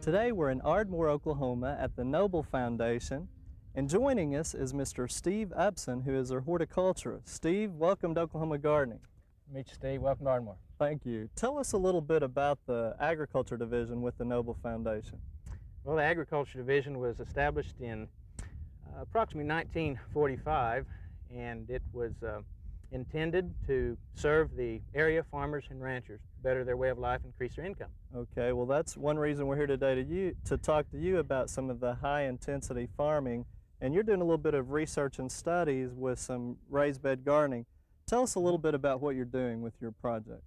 Today we're in Ardmore, Oklahoma at the Noble Foundation, and joining us is Mr. Steve Upson, who is our horticulturist. Steve, welcome to Oklahoma Gardening. Meet you, Steve. Welcome to Ardmore. Thank you. Tell us a little bit about the Agriculture Division with the Noble Foundation. Well, the Agriculture Division was established in approximately 1945, and it was intended to serve the area farmers and ranchers, better their way of life, increase their income. Okay, well that's one reason we're here today to talk to you about some of the high-intensity farming, and you're doing a little bit of research and studies with some raised bed gardening. Tell us a little bit about what you're doing with your project.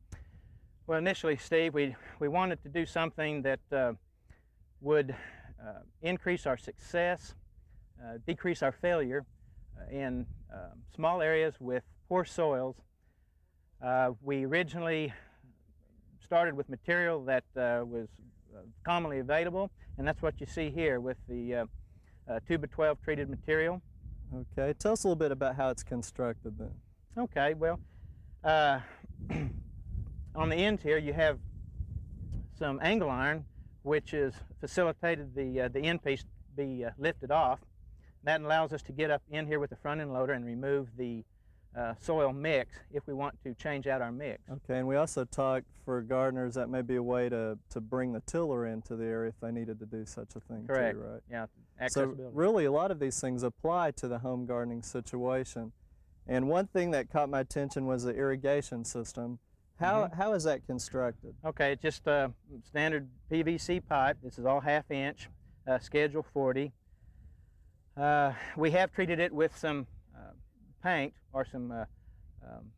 Well, initially, Steve, we wanted to do something that would increase our success, decrease our failure in small areas with poor soils. We originally started with material that was commonly available, and that's what you see here with the 2x12 treated material. Okay, tell us a little bit about how it's constructed then. Okay, well, on the ends here you have some angle iron, which has facilitated the end piece be lifted off. That allows us to get up in here with the front end loader and remove the soil mix if we want to change out our mix. Okay, and we also talked for gardeners that may be a way to bring the tiller into the area if they needed to do such a thing. Correct. Too, right? Yeah, accessibility. So really a lot of these things apply to the home gardening situation. And one thing that caught my attention was the irrigation system. How is that constructed? Okay, it's just a standard PVC pipe. This is all 1/2 inch, schedule 40. We have treated it with some paint or some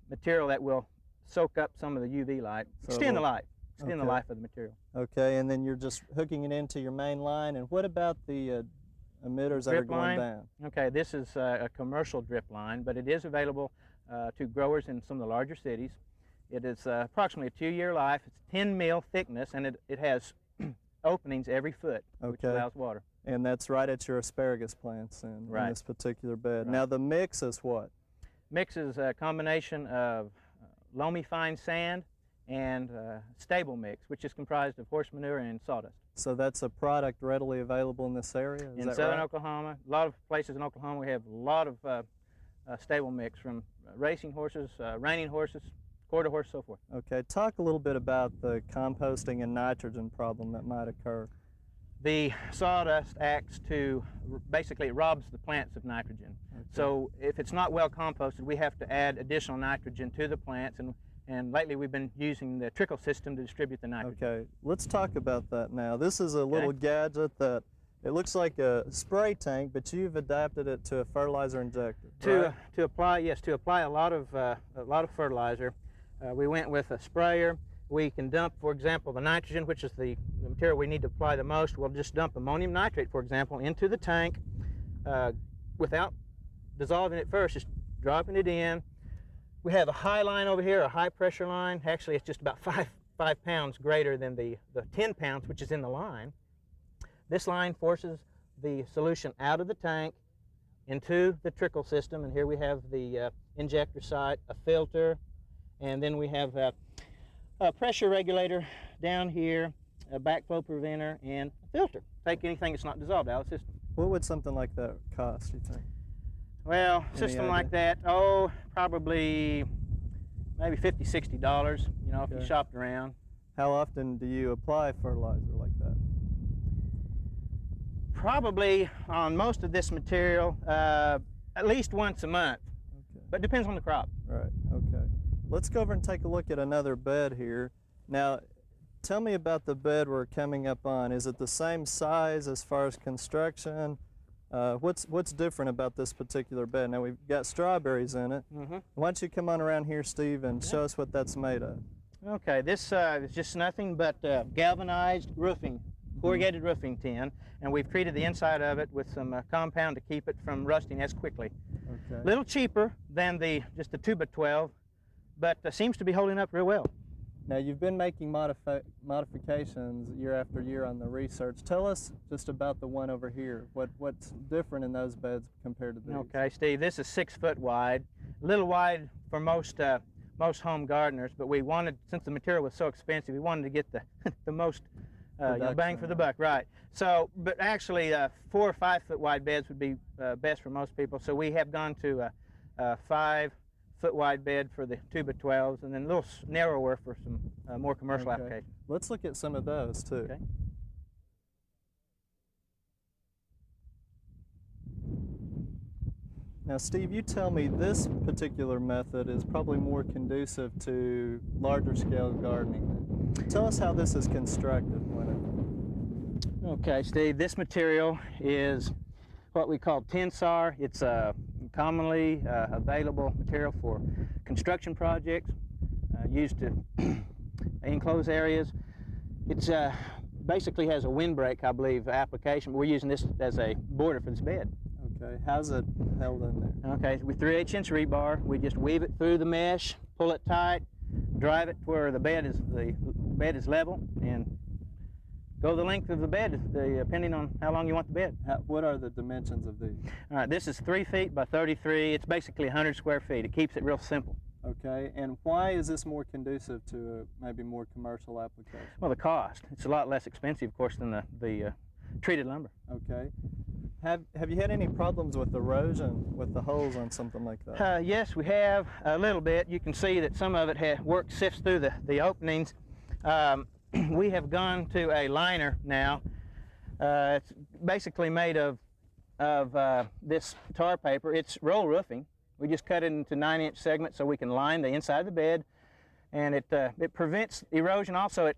material that will soak up some of the UV light, extend the life of the material. Okay, and then you're just hooking it into your main line. And what about the emitters that are going down? Okay, this is a commercial drip line, but it is available to growers in some of the larger cities. It is approximately a 2-year life. It's 10 mil thickness, and it has openings every foot, which allows water. And that's right at your asparagus plants in this particular bed. Right. Now the mix is what? Mix is a combination of loamy fine sand and stable mix, which is comprised of horse manure and sawdust. So that's a product readily available in this area? In southern Oklahoma, a lot of places in Oklahoma, we have a lot of stable mix from racing horses, reining horses, quarter horse, so forth. Okay, talk a little bit about the composting and nitrogen problem that might occur. The sawdust acts to, basically it robs the plants of nitrogen. Okay. So if it's not well composted, we have to add additional nitrogen to the plants, and lately we've been using the trickle system to distribute the nitrogen. Okay, let's talk about that now. This is a little gadget that it looks like a spray tank, but you've adapted it to a fertilizer injector. To apply a lot of fertilizer, we went with a sprayer. We can dump, for example, the nitrogen, which is the material we need to apply the most. We'll just dump ammonium nitrate, for example, into the tank without dissolving it first, just dropping it in. We have a high line over here, a high pressure line. Actually, it's just about five pounds greater than the 10 pounds, which is in the line. This line forces the solution out of the tank into the trickle system, and here we have the injector site, a filter, and then we have a pressure regulator down here, a backflow preventer, and a filter. Take anything that's not dissolved out of the system. What would something like that cost, you think? Well, a system like that, probably maybe $50, $60, you know, if you shopped around. How often do you apply fertilizer like that? Probably on most of this material, at least once a month, but it depends on the crop. Right, okay. Let's go over and take a look at another bed here. Now, tell me about the bed we're coming up on. Is it the same size as far as construction? What's different about this particular bed? Now, we've got strawberries in it. Why don't you come on around here, Steve, and show us what that's made of. Okay, this is just nothing but galvanized roofing, corrugated roofing tin, and we've treated the inside of it with some compound to keep it from rusting as quickly. Okay. A little cheaper than just the 2x12, but seems to be holding up real well. Now, you've been making modifications year after year on the research. Tell us just about the one over here. What's different in those beds compared to these? Okay, Steve, this is 6 foot wide, a little wide for most home gardeners, but we wanted, since the material was so expensive, we wanted to get the most bang for the buck, right. So, but actually 4 or 5 foot wide beds would be best for most people. So we have gone to a 5 foot wide bed for the 2x12s, and then a little narrower for some more commercial applications. Let's look at some of those too. Okay. Now, Steve, you tell me this particular method is probably more conducive to larger scale gardening. Tell us how this is constructed. Okay, Steve, this material is what we call tensar. It's a commonly available material for construction projects, used to enclose areas. It's basically has a windbreak, I believe, application. We're using this as a border for this bed. Okay, how's it held in there? Okay, with 3/8 inch rebar, we just weave it through the mesh, pull it tight, drive it to where the bed is level, and go the length of the bed, depending on how long you want the bed. What are the dimensions of these? All right, this is 3 feet by 33. It's basically 100 square feet. It keeps it real simple. Okay, and why is this more conducive to maybe more commercial application? Well, the cost. It's a lot less expensive, of course, than the treated lumber. Okay. Have you had any problems with erosion with the holes on something like that? Yes, we have a little bit. You can see that some of it sifts through the openings. We have gone to a liner now. It's basically made of this tar paper. It's roll roofing. We just cut it into 9-inch segments so we can line the inside of the bed, and it prevents erosion. Also, it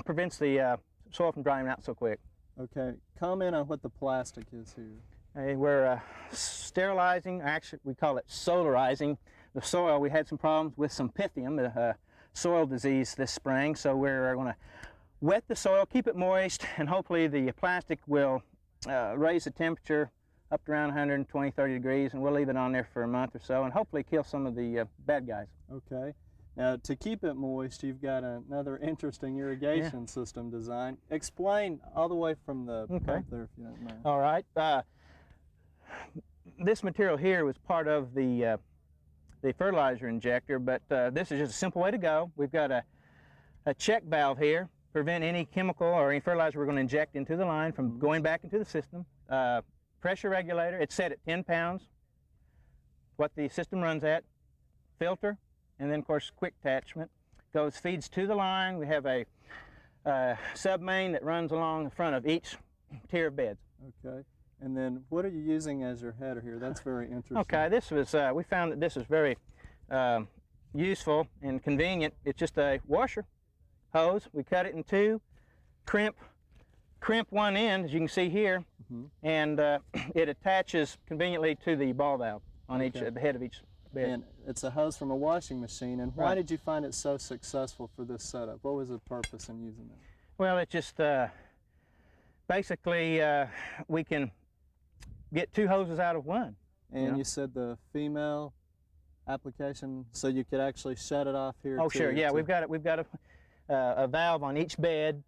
prevents the soil from drying out so quick. Okay, comment on what the plastic is here. We're sterilizing, actually we call it solarizing the soil. We had some problems with some pythium, soil disease this spring, so we're going to wet the soil, keep it moist, and hopefully the plastic will raise the temperature up to around 120, 30 degrees, and we'll leave it on there for a month or so and hopefully kill some of the bad guys. Okay. Now, to keep it moist, you've got another interesting irrigation system design. Explain all the way from the pump there, if you don't mind. All right. This material here was part of the fertilizer injector, but this is just a simple way to go. We've got a check valve here, prevent any chemical or any fertilizer we're going to inject into the line from going back into the system. Pressure regulator, it's set at 10 pounds, what the system runs at. Filter. And then, of course, quick attachment feeds to the line. We have a sub-main that runs along the front of each tier of beds. Okay. And then what are you using as your header here? That's very interesting. Okay, this was, we found that this is very useful and convenient. It's just a washer hose. We cut it in two, crimp one end, as you can see here, and it attaches conveniently to the ball valve on the head of each bed. And it's a hose from a washing machine. And why did you find it so successful for this setup? What was the purpose in using it? Well, it just basically we can get 2 hoses out of one. And you said the female application, so you could actually shut it off here. Oh, sure. Yeah, we've got a valve on each bed.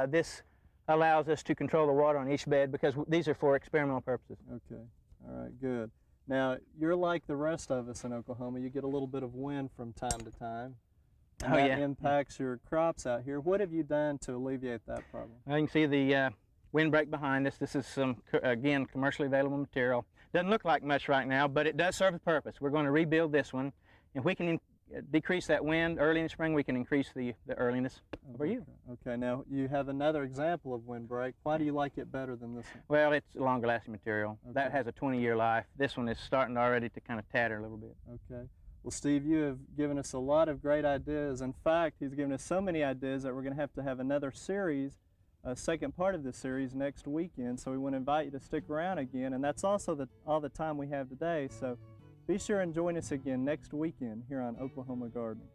This allows us to control the water on each bed because these are for experimental purposes. Okay. All right. Good. Now, you're like the rest of us in Oklahoma. You get a little bit of wind from time to time. And that impacts your crops out here. What have you done to alleviate that problem? You can see the windbreak behind us. This is some, again, commercially available material. Doesn't look like much right now, but it does serve the purpose. We're going to rebuild this one. If we can decrease that wind early in the spring, we can increase the earliness of our yield. Okay, now you have another example of windbreak. Why do you like it better than this one? Well, it's a longer lasting material. That has a 20-year life. This one is starting already to kind of tatter a little bit. Okay. Well, Steve, you have given us a lot of great ideas. In fact, he's given us so many ideas that we're going to have another series, a second part of this series next weekend. So we want to invite you to stick around again. And that's also all the time we have today. So be sure and join us again next weekend here on Oklahoma Gardening.